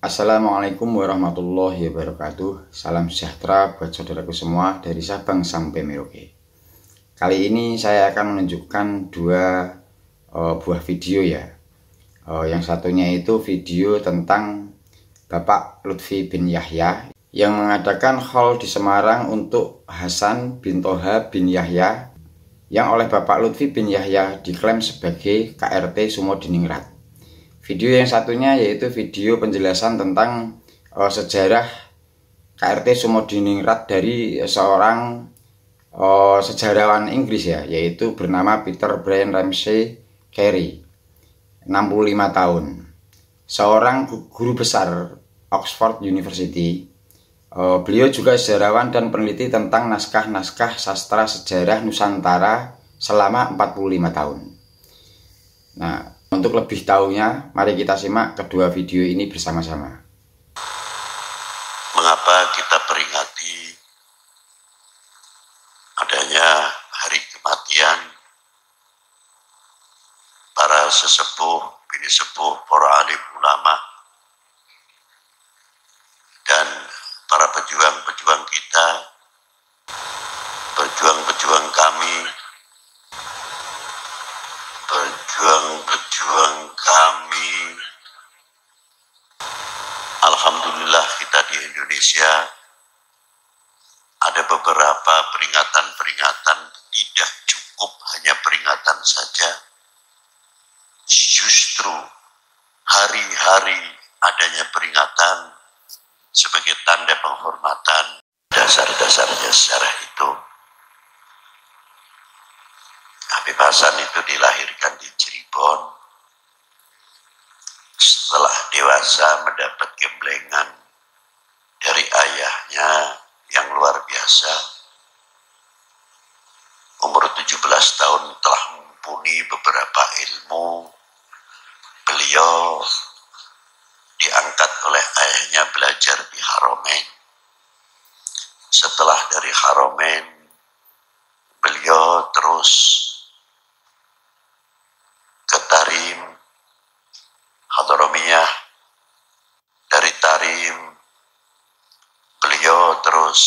Assalamualaikum warahmatullahi wabarakatuh. Salam sejahtera buat saudaraku semua dari Sabang sampai Merauke. Kali ini saya akan menunjukkan dua buah video ya. Yang satunya itu video tentang Bapak Lutfi bin Yahya yang mengadakan haul di Semarang untuk Hasan bin Toha bin Yahya yang oleh Bapak Lutfi bin Yahya diklaim sebagai KRT Sumodiningrat. Video yang satunya yaitu video penjelasan tentang sejarah KRT Sumodiningrat dari seorang sejarawan Inggris ya, yaitu bernama Peter Brian Ramsay Carey, 65 tahun. Seorang guru besar Oxford University. Beliau juga sejarawan dan peneliti tentang naskah-naskah sastra sejarah Nusantara selama 45 tahun. Nah, untuk lebih tahunya, mari kita simak kedua video ini bersama-sama. Mengapa kita peringati adanya hari kematian para sesepuh, bini sepuh, para alim ulama, dan para pejuang-pejuang kita, pejuang-pejuang kami, Alhamdulillah kita di Indonesia ada beberapa peringatan-peringatan, tidak cukup hanya peringatan saja. Justru hari-hari adanya peringatan sebagai tanda penghormatan dasar-dasarnya sejarah itu. Habib Hasan itu dilahirkan di Cirebon. Setelah dewasa mendapat gemblengan dari ayahnya yang luar biasa. Umur 17 tahun telah mumpuni beberapa ilmu. Beliau diangkat oleh ayahnya belajar di Haromain. Setelah dari Haromain, beliau terus ke Tarim, Hadramiyah. Dari Tarim, beliau terus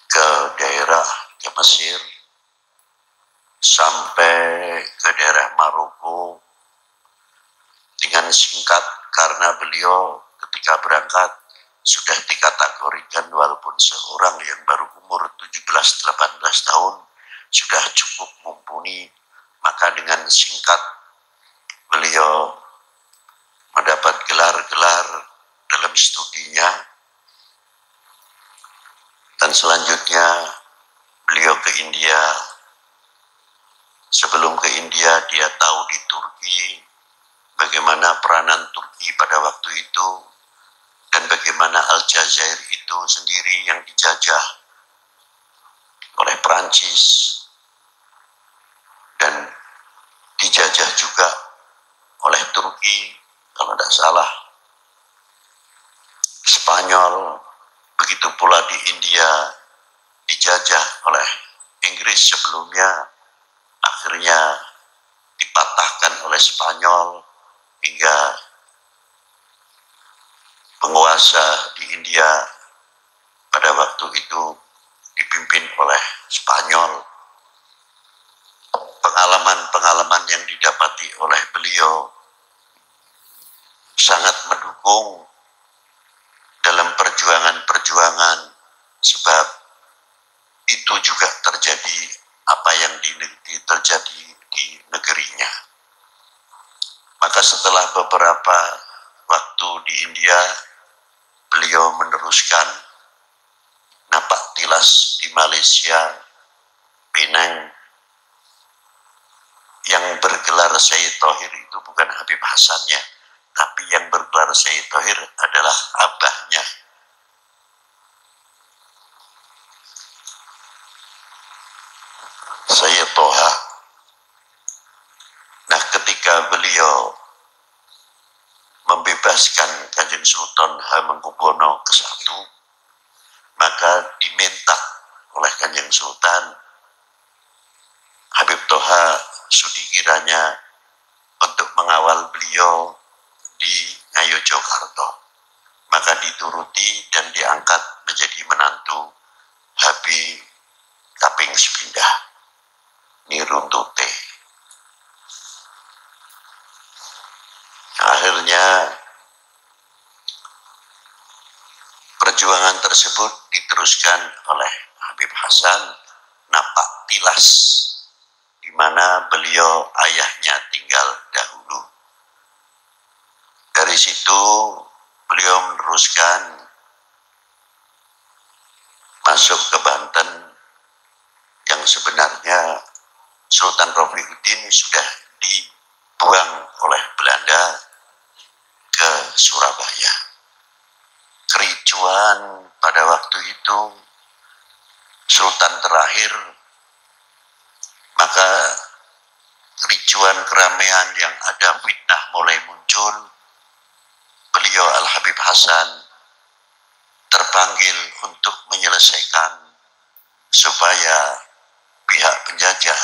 ke daerah ke Mesir, sampai ke daerah Maroko. Dengan singkat, karena beliau ketika berangkat sudah dikategorikan walaupun seorang yang baru umur 17-18 tahun sudah cukup mumpuni, maka dengan singkat beliau mendapat gelar-gelar dalam studinya, dan selanjutnya beliau ke India. Sebelum ke India, dia tahu di Turki bagaimana peranan Turki pada waktu itu, dan bagaimana Aljazair itu sendiri yang dijajah oleh Perancis dan dijajah juga oleh Turki, kalau tidak salah Spanyol. Begitu pula di India dijajah oleh Inggris sebelumnya, akhirnya dipatahkan oleh Spanyol hingga penguasa di India pada waktu itu dipimpin oleh Spanyol. Pengalaman-pengalaman yang didapati oleh beliau sangat mendukung dalam perjuangan-perjuangan, sebab itu juga terjadi apa yang terjadi di negerinya. Maka setelah beberapa waktu di India, beliau meneruskan napak tilas di Malaysia, Penang. Yang bergelar Sayyid Thohir itu bukan Habib Hasannya, tapi yang bergelar Sayyid Thohir adalah abahnya. Sayyid Toha. Nah, ketika beliau membebaskan Kanjeng Sultan Hamengkubuwono ke-1, maka diminta oleh Kanjeng Sultan Habib Toha Sudi kiranya untuk mengawal beliau di Ngayogyakarta. Maka dituruti dan diangkat menjadi menantu Habib Kaping Sepindah Niruntute. Akhirnya perjuangan tersebut diteruskan oleh Habib Hasan Napak Tilas, di mana beliau ayahnya tinggal dahulu. Dari situ beliau meneruskan masuk ke Banten, yang sebenarnya Sultan Rofiuddin sudah dibuang oleh Belanda ke Surabaya. Kericuan pada waktu itu Sultan terakhir, maka kericuan keramaian yang ada, fitnah mulai muncul. Beliau Al-Habib Hasan terpanggil untuk menyelesaikan supaya pihak penjajah,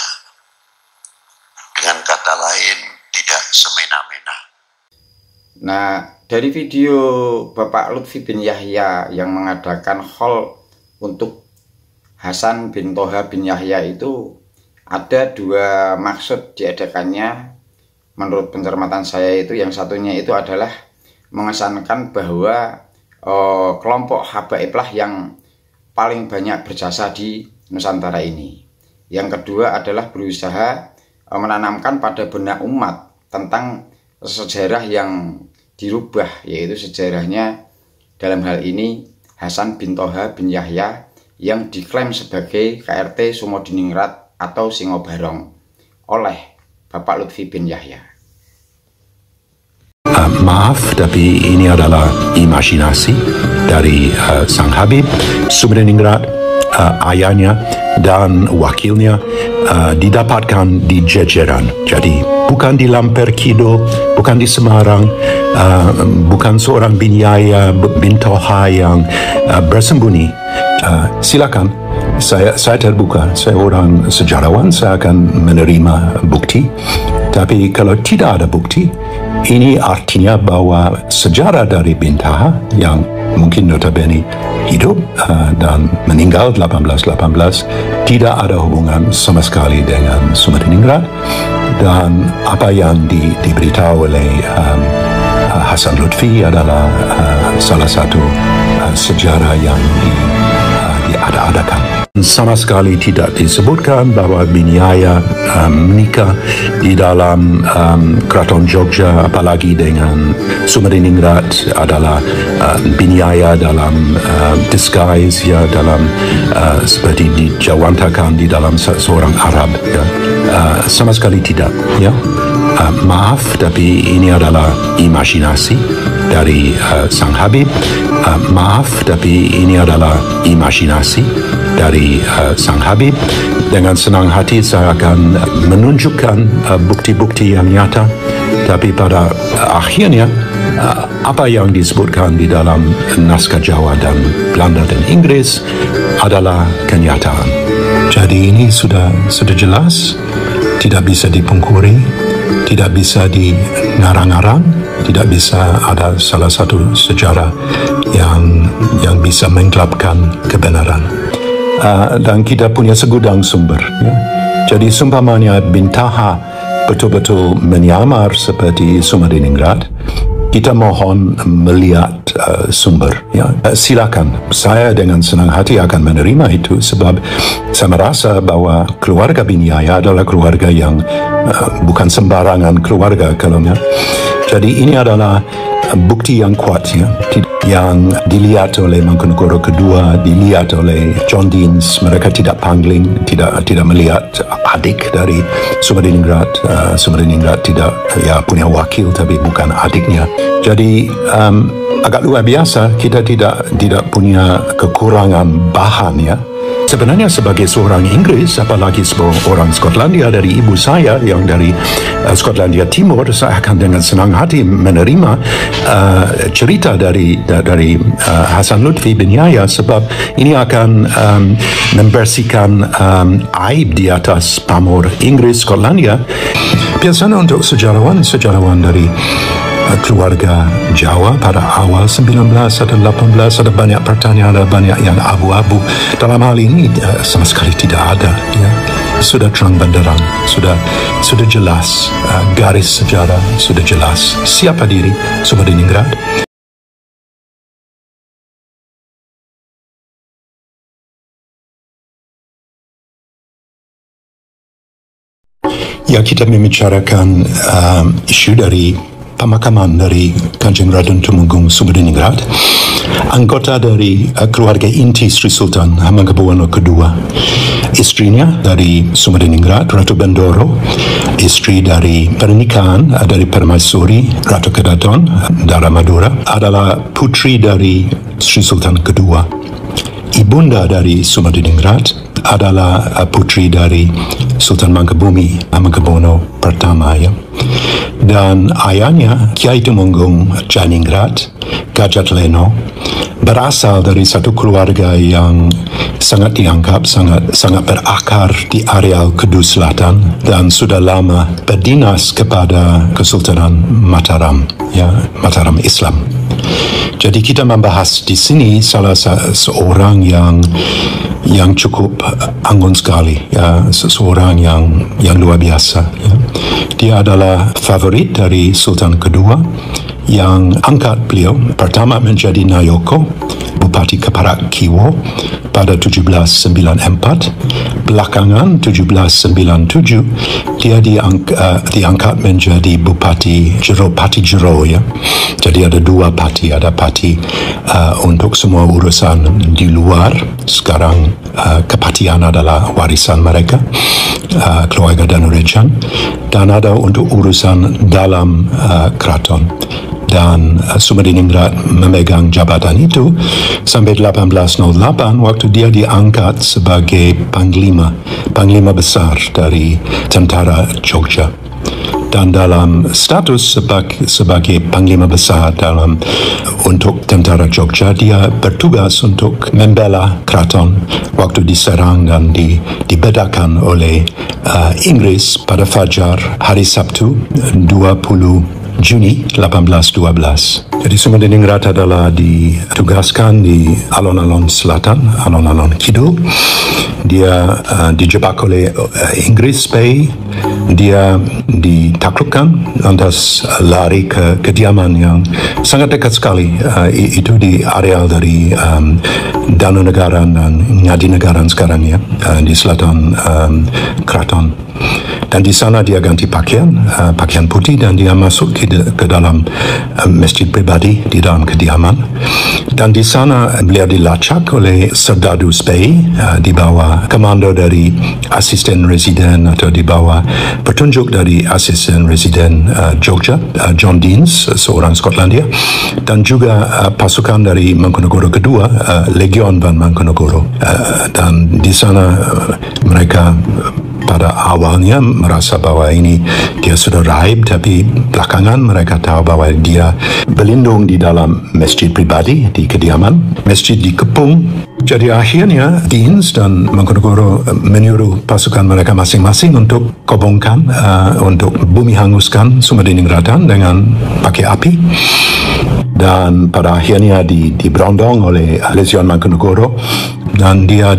dengan kata lain, tidak semena-mena. Nah, dari video Bapak Lutfi bin Yahya yang mengadakan haul untuk Hasan bin Toha bin Yahya itu ada dua maksud diadakannya. Menurut pencermatan saya itu, yang satunya itu adalah mengesankan bahwa kelompok habaib lah yang paling banyak berjasa di Nusantara ini. Yang kedua adalah berusaha menanamkan pada benak umat tentang sejarah yang dirubah, yaitu sejarahnya dalam hal ini Hasan bin Toha bin Yahya yang diklaim sebagai KRT Sumodiningrat atau Singobarong oleh Bapak Lutfi bin Yahya. Maaf, tapi ini adalah imajinasi dari Sang Habib Sumodiningrat, ayahnya dan wakilnya didapatkan di Jejeran. Jadi bukan di Lamper Kidul, bukan di Semarang, bukan seorang bin Yahya bin Toha yang bersembunyi. Silakan, saya terbuka, saya orang sejarawan, saya akan menerima bukti. Tapi kalau tidak ada bukti, ini artinya bahwa sejarah dari bin Taha yang mungkin notabene hidup dan meninggal 1818 tidak ada hubungan sama sekali dengan Sumodiningrat, dan apa yang diberitahu oleh Hasan Lutfi adalah salah satu sejarah yang diada-adakan. Sama sekali tidak disebutkan bahwa bin Yahya menikah di dalam Keraton Jogja, apalagi dengan Sumodiningrat adalah bin Yahya dalam disguise, ya, dalam seperti dijawantakan di dalam seorang Arab, ya. Sama sekali tidak, ya. Maaf, tapi ini adalah imajinasi dari Sang Habib. Maaf, tapi ini adalah imajinasi dari Sang Habib. Dengan senang hati saya akan menunjukkan bukti-bukti yang nyata. Tapi pada akhirnya apa yang disebutkan di dalam naskah Jawa dan Belanda dan Inggris adalah kenyataan. Jadi ini sudah jelas, tidak bisa dipungkiri, tidak bisa dingarang-ngarang, tidak bisa ada salah satu sejarah yang bisa menggelapkan kebenaran. Dan kita punya segudang sumber, ya. Jadi seumpamanya bin Taha betul-betul menyamar seperti Sumodiningrat, kita mohon melihat sumber, ya. Silakan, saya dengan senang hati akan menerima itu, sebab saya merasa bahwa keluarga bin Yahya adalah keluarga yang bukan sembarangan keluarga kalaunya. Jadi ini adalah bukti yang kuat, ya, yang dilihat oleh Mangkunegoro kedua, dilihat oleh John Deans. Mereka tidak pangling, tidak melihat adik dari Sumodiningrat. Sumodiningrat tidak, ya, punya wakil tapi bukan adiknya. Jadi agak luar biasa, kita tidak punya kekurangan bahan, ya. Sebenarnya sebagai seorang Inggris, apalagi sebagai orang Skotlandia dari ibu saya yang dari Skotlandia Timur, saya akan dengan senang hati menerima cerita dari Hasan Lutfi bin Yahya, sebab ini akan membersihkan aib di atas pamor Inggris Skotlandia. Biasanya untuk sejarawan dari keluarga Jawa pada awal 19 atau 18, ada banyak pertanyaan, ada banyak yang abu-abu. Dalam hal ini sama sekali tidak ada, ya. Sudah terang benderang, sudah jelas, garis sejarah sudah jelas. Siapa diri Sumadiningrat? Ya, kita membicarakan isu dari pemakaman dari Kanjeng Raden Tumenggung Sumadiningrat, anggota dari keluarga inti Sri Sultan Hamengkubuwono II. Istrinya dari Sumadiningrat, Ratu Bendoro, istri dari pernikahan dari Permaisuri, Ratu Kedaton, Dara Madura, adalah putri dari Sri Sultan kedua. Ibunda dari Sumadiningrat adalah putri dari Sultan Mangkubumi Hamengkubuwono pertama, ya. Dan ayahnya Kiai Tumenggung Janingrat Gajat Leno berasal dari satu keluarga yang sangat dianggap sangat berakar di areal Kedu Selatan dan sudah lama berdinas kepada Kesultanan Mataram, ya, Mataram Islam. Jadi kita membahas di sini salah seorang yang cukup anggun sekali, ya, seseorang yang luar biasa, ya. Dia adalah favorit dari Sultan kedua yang angkat beliau pertama menjadi Nayoko, Bupati Keparat Kiwo pada 1794. Belakangan 1797 dia diangkat menjadi Bupati Jero, Pati Jero, ya. Jadi ada dua pati, ada pati untuk semua urusan di luar. Sekarang kepatian adalah warisan mereka, keluarga Danurejan, dan ada untuk urusan dalam keraton. Dan Sumadiningrat memegang jabatan itu sampai 1808 waktu dia diangkat sebagai panglima besar dari tentara Jogja. Dan dalam status sebagai panglima besar untuk tentara Jogja, dia bertugas untuk membela keraton waktu diserang dan dibedakan oleh Inggris pada fajar hari Sabtu 20 Juni 1812. Jadi Sumadiningrat adalah ditugaskan di alun-alun selatan, alun-alun kidul. Dia dijebak oleh Inggris Bay. Dia ditaklukkan, lantas lari ke kediaman yang sangat dekat sekali. Itu di areal dari Danunegaran dan Ngadinegaran sekarang, ya, di selatan keraton. Dan di sana dia ganti pakaian putih, dan dia masuk ke dalam masjid pribadi di dalam kediaman. Dan di sana beliau dilacak oleh Serdadu Spey di bawah komando dari asisten residen atau di bawah petunjuk dari asisten residen Jogja, John Deans, seorang Skotlandia, dan juga pasukan dari Mangkunegoro kedua, Legion Van Mangkunegoro. Dan di sana mereka pada awalnya merasa bahwa dia sudah raib, tapi belakangan mereka tahu bahwa dia berlindung di dalam masjid pribadi di kediaman. Masjid dikepung. Jadi akhirnya Deans dan Mangkunegoro menyuruh pasukan mereka masing-masing untuk kobongkan, untuk bumi hanguskan Sumadiningrat dengan pakai api. Dan pada akhirnya diberondong oleh Legion Mangkunegoro, dan dia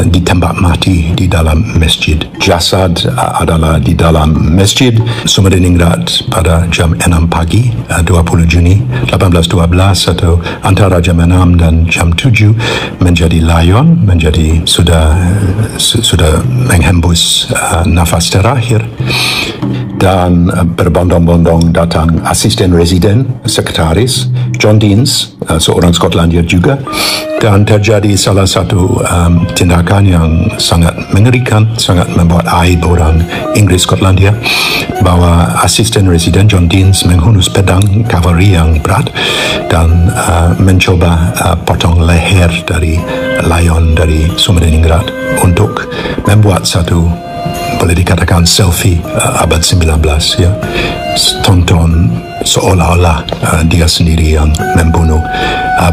ditembak mati di dalam masjid. Jasad adalah di dalam masjid Sumadiningrat pada jam 6 pagi 20 Juni 1812, atau antara jam 6 dan jam 7 menjadi layon, sudah menghembus nafas terakhir. Dan berbondong-bondong datang asisten residen, sekretaris John Deans, seorang Skotlandia juga. Dan terjadi salah satu tindakan yang sangat mengerikan, sangat membuat aib orang Inggris Skotlandia, bahwa asisten residen John Deans menghunus pedang kavaleri yang berat dan mencoba potong leher dari layon dari Sumadiningrat untuk membuat satu, boleh dikatakan, selfie abad 19, ya. Tonton seolah-olah dia sendiri yang membunuh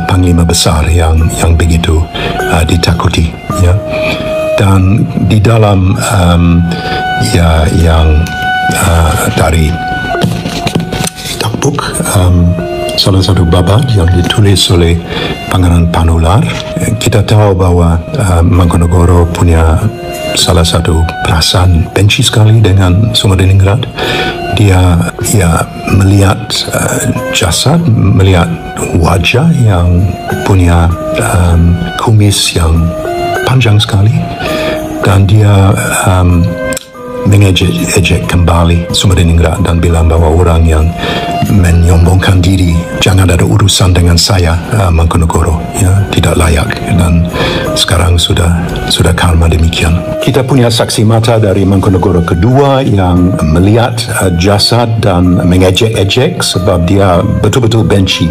panglima besar yang begitu ditakuti, ya. Dan di dalam book, salah satu babad yang ditulis oleh Pangeran Panular. Kita tahu bahwa Mangkunagara punya salah satu perasaan benci sekali dengan Sumadiningrat. Dia melihat jasad, melihat wajah yang punya kumis yang panjang sekali, dan dia mengejek kembali Sumadiningrat dan bilang bahwa orang yang menyombongkan diri jangan ada urusan dengan saya, Mangkunagara, tidak layak, dan sekarang sudah karma demikian. Kita punya saksi mata dari Mangkunagara kedua yang melihat jasad dan mengejek-ejek sebab dia betul-betul benci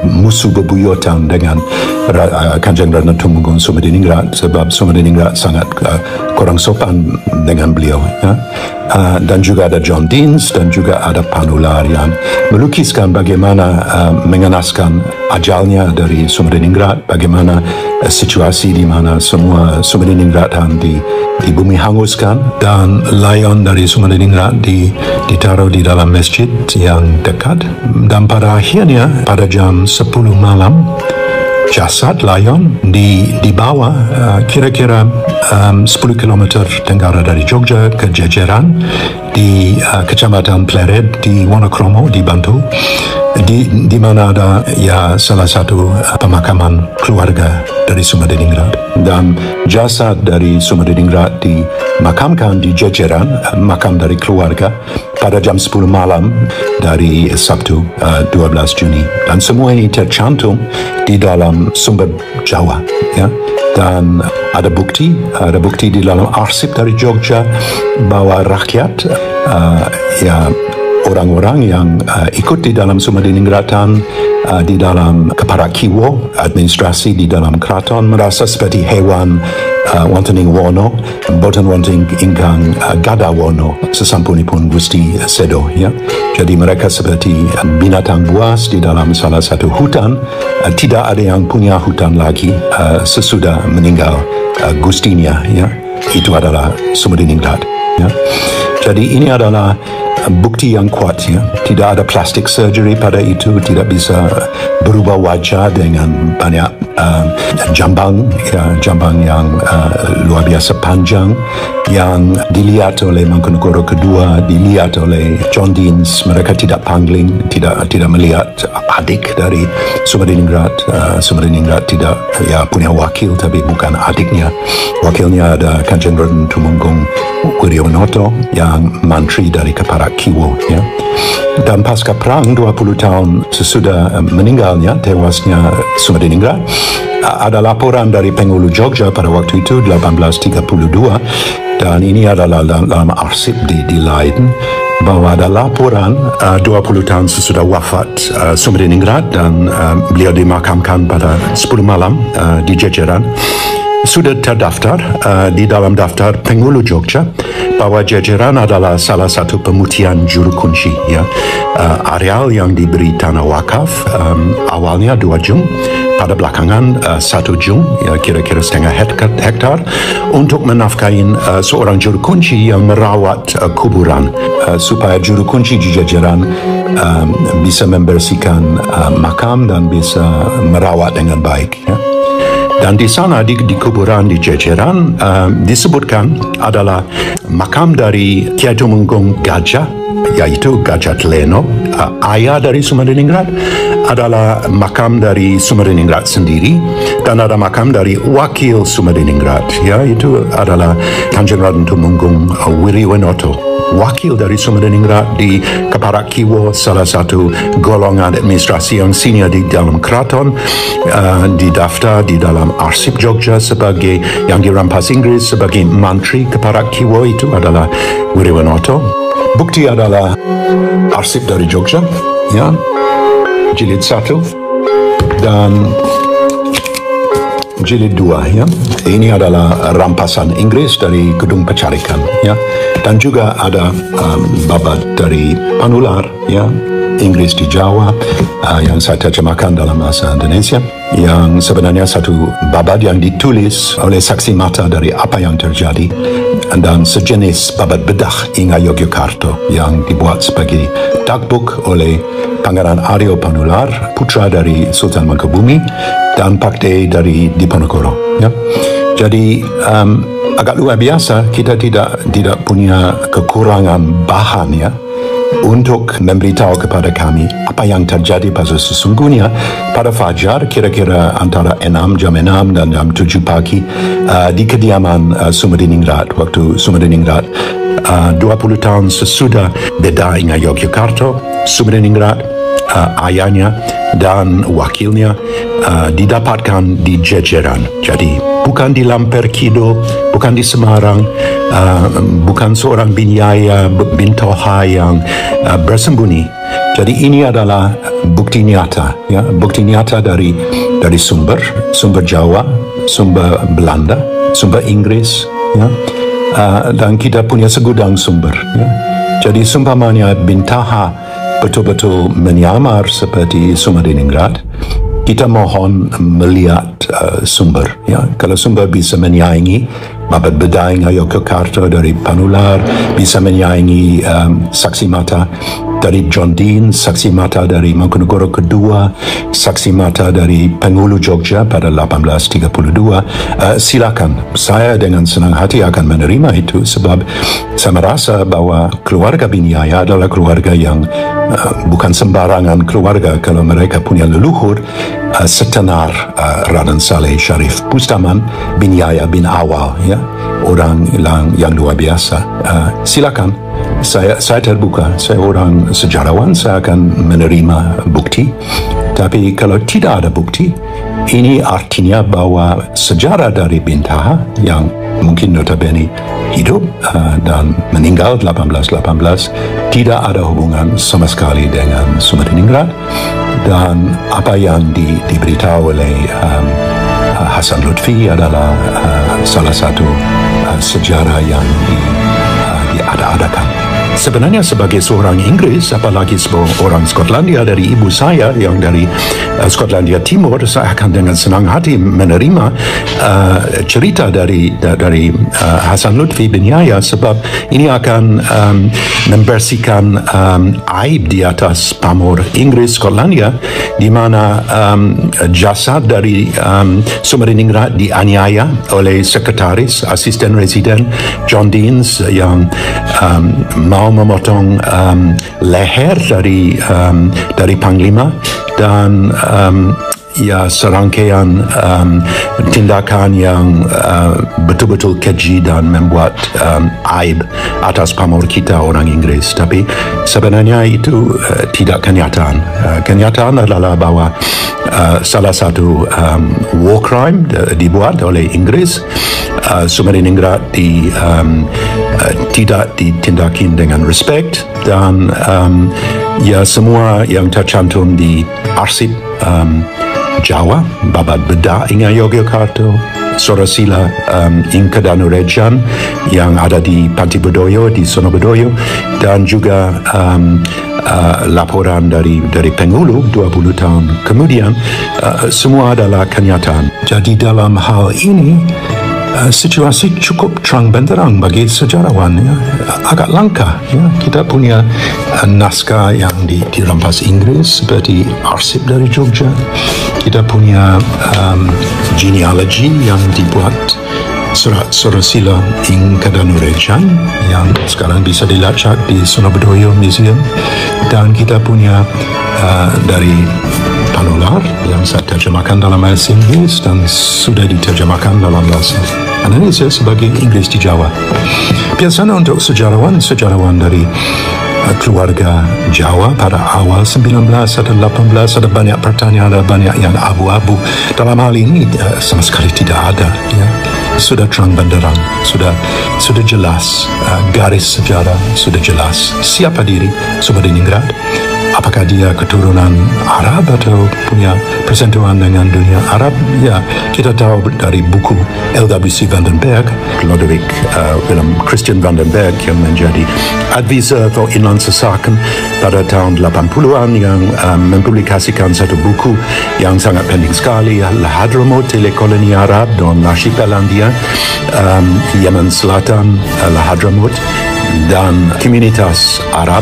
musuh bebuyutan dengan Kanjeng Ratna Tumenggung Sumadiningrat, sebab Sumadiningrat sangat kurang sopan dengan beliau. Dan juga ada John Deans dan juga ada Panular yang melukiskan bagaimana mengenaskan ajalnya dari Sumadiningrat, bagaimana situasi di mana semua Sumadiningrat di bumi hanguskan, dan layon dari Sumadiningrat ditaruh di dalam masjid yang dekat, dan pada akhirnya pada jam 10 malam jasad layon dibawa kira-kira 10 km tenggara dari Jogja ke Jejeran di Kecamatan Plered di Wonokromo di Bantul, di mana ada salah satu pemakaman keluarga dari Sumadiningrat, dan jasad dari Sumadiningrat dimakamkan di Jejeran, makam dari keluarga, pada jam 10 malam dari Sabtu 12 Juni. Dan semua ini tercantum di dalam sumber Jawa, dan ada bukti di dalam arsip dari Jogja bahwa rakyat, orang-orang yang ikut di dalam Sumadininggratan, di dalam keparak kiwo, administrasi di dalam keraton, merasa seperti hewan wonten ing wono, boten wonten ingkang gada wono sesampunipun Gusti Sedo. Jadi mereka seperti binatang buas di dalam salah satu hutan. Tidak ada yang punya hutan lagi sesudah meninggal Gustinya. Itu adalah Sumadiningrat. Jadi ini adalah bukti yang kuat. Tidak ada plastic surgery pada itu, tidak bisa berubah wajah dengan banyak jambang yang luar biasa panjang yang dilihat oleh Mangkunagara kedua, dilihat oleh John Deans. Mereka tidak pangling, tidak melihat adik dari Sumadiningrat. Sumadiningrat tidak punya wakil, tapi bukan adiknya. Wakilnya ada Kanjeng Ratna Tumenggung Wiryonoto yang mantri dari keparak kiwo. Dan pasca perang 20 tahun sesudah meninggalnya, tewasnya Sumadiningrat, ada laporan dari Penghulu Jogja pada waktu itu 1832, dan ini adalah dalam arsip di Leiden, bahwa ada laporan 20 tahun sesudah wafat Sumadiningrat, dan beliau dimakamkan pada 10 malam di Jejeran. Sudah terdaftar di dalam daftar Penghulu Jogja bahwa Jejeran adalah salah satu pemutihan juru kunci. Areal yang diberi tanah wakaf awalnya 2 jung, pada belakangan 1 jung, kira-kira setengah hektar, untuk menafkahin seorang juru kunci yang merawat kuburan, supaya juru kunci di Jejeran bisa membersihkan makam dan bisa merawat dengan baik. Dan di sana di kuburan di Jejeran disebutkan adalah makam dari Kiai Tumenggung Gajah, yaitu Gajah Tleno, ayah dari Sumadiningrat. Adalah makam dari Sumadiningrat sendiri, dan ada makam dari wakil Sumadiningrat, itu adalah Kanjeng Ratna Tumenggung Wiryonoto, wakil dari Sumadiningrat di keparak kiwo, salah satu golongan administrasi yang senior di dalam keraton, didaftar di dalam arsip Jogja sebagai yang dirampas Inggris sebagai mantri keparak kiwo. Itu adalah Wiryonoto. Bukti adalah arsip dari Jogja, jilid 1 dan jilid 2. Ini adalah rampasan Inggris dari Gedung Pecarikan. Dan juga ada babad dari Panular, Inggris di Jawa, yang saya terjemahkan dalam bahasa Indonesia, yang sebenarnya satu babad yang ditulis oleh saksi mata dari apa yang terjadi dan sejenis babat bedah Inga Yogyakarta yang dibuat sebagai dagbook oleh Pangeran Aryo Panular, putra dari Sultan Mangkubumi, dan Pak D dari Diponegoro. Ya. Jadi agak luar biasa, kita tidak punya kekurangan bahan ya untuk memberitahu kepada kami apa yang terjadi pada sesungguhnya pada fajar kira-kira antara jam 6 dan jam 7 pagi di kediaman Sumadiningrat. Waktu Sumadiningrat 20 tahun sesudah beda Inga Yogyakarta, Sumadiningrat ayahnya dan wakilnya didapatkan di Jejeran. Jadi bukan di Lamper Kidul, bukan di Semarang, bukan seorang binyaya bintoha yang bersembunyi. Jadi ini adalah bukti nyata, ya, bukti nyata dari sumber Jawa, sumber Belanda, sumber Inggris, ya, dan kita punya segudang sumber. Ya. Jadi seumpamanya bintaha betul-betul menyamar seperti Sumadiningrat, kita mohon melihat sumber. Ya. Kalau sumber bisa menyaingi babat bedah Inga Yogyakarta dari Panular, bisa menyaingi saksi mata dari John Dean, saksi mata dari Mangkunegoro kedua, saksi mata dari Penghulu Jogja pada 1832, silakan. Saya dengan senang hati akan menerima itu sebab saya merasa bahwa keluarga Binyaya adalah keluarga yang bukan sembarangan keluarga kalau mereka punya leluhur setenar Raden Saleh Sharif Bustaman Binyaya bin Awal, ya, orang yang luar biasa. Silakan. Saya terbuka, saya orang sejarawan, saya akan menerima bukti. Tapi kalau tidak ada bukti, ini artinya bahwa sejarah dari Bintaha yang mungkin notabene hidup dan meninggal 1818 tidak ada hubungan sama sekali dengan Sumadiningrat, dan apa yang diberitahu oleh Hasan Lutfi adalah salah satu sejarah yang diada-adakan. Sebenarnya sebagai seorang Inggris, apalagi sebagai orang Skotlandia dari ibu saya yang dari Skotlandia Timur, saya akan dengan senang hati menerima cerita dari Hasan Lutfi Binyaya sebab ini akan membersihkan aib di atas pamor Inggris Skotlandia di mana jasad dari Sumadiningrat dianiaya oleh sekretaris asisten residen John Deans yang mau memotong leher dari Panglima dan ya serangkaian tindakan yang betul-betul keji dan membuat aib atas pamor kita orang Inggris. Tapi sebenarnya itu tidak kenyataan. Kenyataan adalah bahwa salah satu war crime dibuat oleh Inggris. Sumadiningrat tidak ditindakin dengan respect, dan ya semua yang tercantum di arsip Jawa, babat bedah Inga Yogyakarta, Sorasila Inka Danurejan yang ada di Panti Bedoyo di Sonobedoyo, dan juga laporan dari Penghulu 20 tahun kemudian, semua adalah kenyataan. Jadi dalam hal ini situasi cukup terang benderang bagi sejarawan, ya. Agak langka, ya. Kita punya naskah yang dirampas Inggris seperti arsip dari Jogja. Kita punya genealogy yang dibuat surat Sorasila Inka Danurejan yang sekarang bisa dilacak di Sonobedoyo Museum, dan kita punya dari Panular yang saya terjemahkan dalam bahasa Inggris dan sudah diterjemahkan dalam bahasa Indonesia sebagai Inggris di Jawa. Biasanya untuk sejarawan dari keluarga Jawa pada awal 19 atau 18 ada banyak pertanyaan, ada banyak yang abu-abu. Dalam hal ini sama sekali tidak ada, ya. Sudah terang benderang, sudah jelas, garis sejarah sudah jelas. Siapa diri Sumadiningrat, apakah dia keturunan Arab atau punya persentuhan dengan dunia Arab? Ya, kita tahu dari buku LWC van den Berg, Lodewijk Willem Christian van den Berg yang menjadi advisor atau Inland Sesaken pada tahun 80-an yang mempublikasikan satu buku yang sangat penting sekali, Al-Hadramaut, Telekoloni Arab dan Archipelagia, Yemen Selatan, Al-Hadramaut, dan komunitas Arab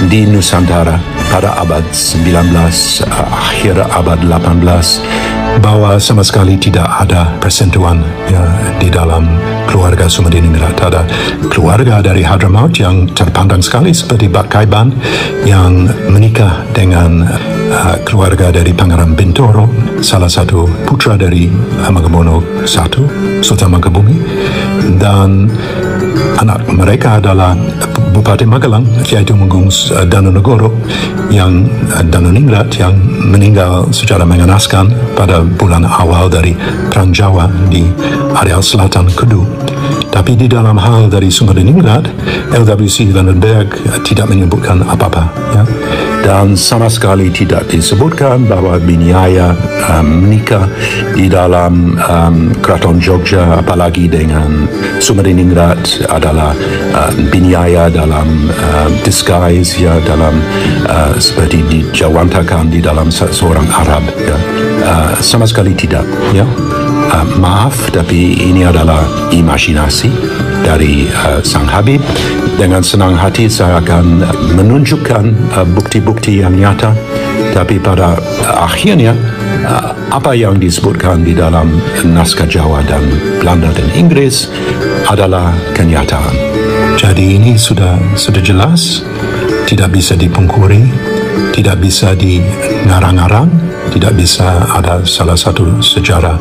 di Nusantara pada abad 19, akhir abad 18, bahwa sama sekali tidak ada persentuhan ya, di dalam keluarga Sumadiningrat. Ada keluarga dari Hadramaut yang terpandang sekali seperti Bat Kaiban yang menikah dengan keluarga dari Pangeran Bintoro, salah satu putra dari Hamengkubuwono I, Sultan Mangkubumi, dan anak mereka adalah Bupati Magelang, yaitu Menggung Danonegoro yang Danoningrat yang meninggal secara mengenaskan pada bulan awal dari Perang Jawa di areal selatan Kedu. Tapi di dalam hal dari Sumadiningrat, LWC van den Berg tidak menyebutkan apa-apa, ya. Dan sama sekali tidak disebutkan bahwa Biniaya menikah di dalam Keraton Jogja, apalagi dengan Sumadiningrat adalah Biniaya dalam disguise, ya, dalam seperti dijawantakan di dalam seorang Arab, ya. Sama sekali tidak, ya. Maaf, tapi ini adalah imajinasi dari Sang Habib. Dengan senang hati saya akan menunjukkan bukti-bukti yang nyata, tapi pada akhirnya apa yang disebutkan di dalam naskah Jawa dan Belanda dan Inggris adalah kenyataan. Jadi ini sudah jelas, tidak bisa dipungkiri, tidak bisa dingarang-ngarang, tidak bisa ada salah satu sejarah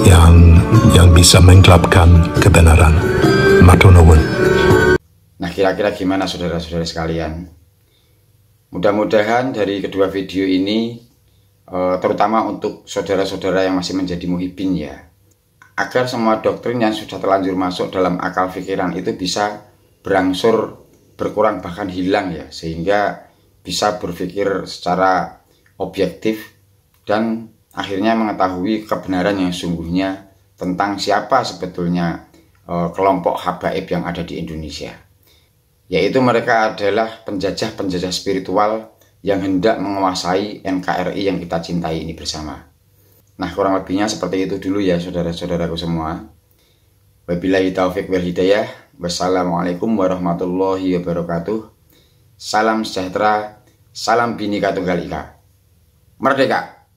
yang bisa menggelapkan kebenaran. Matur nuwun. Nah, kira-kira gimana saudara-saudara sekalian? Mudah-mudahan dari kedua video ini, terutama untuk saudara-saudara yang masih menjadi muhibin, ya, agar semua doktrin yang sudah terlanjur masuk dalam akal pikiran itu bisa berangsur berkurang bahkan hilang, ya, sehingga bisa berpikir secara objektif dan akhirnya mengetahui kebenaran yang sungguhnya tentang siapa sebetulnya kelompok habaib yang ada di Indonesia. Yaitu mereka adalah penjajah-penjajah spiritual yang hendak menguasai NKRI yang kita cintai ini bersama. Nah, kurang lebihnya seperti itu dulu ya saudara-saudaraku semua. Wabillahi taufik wal hidayah. Wassalamualaikum warahmatullahi wabarakatuh. Salam sejahtera, salam Bhinneka Tunggal Ika. Merdeka!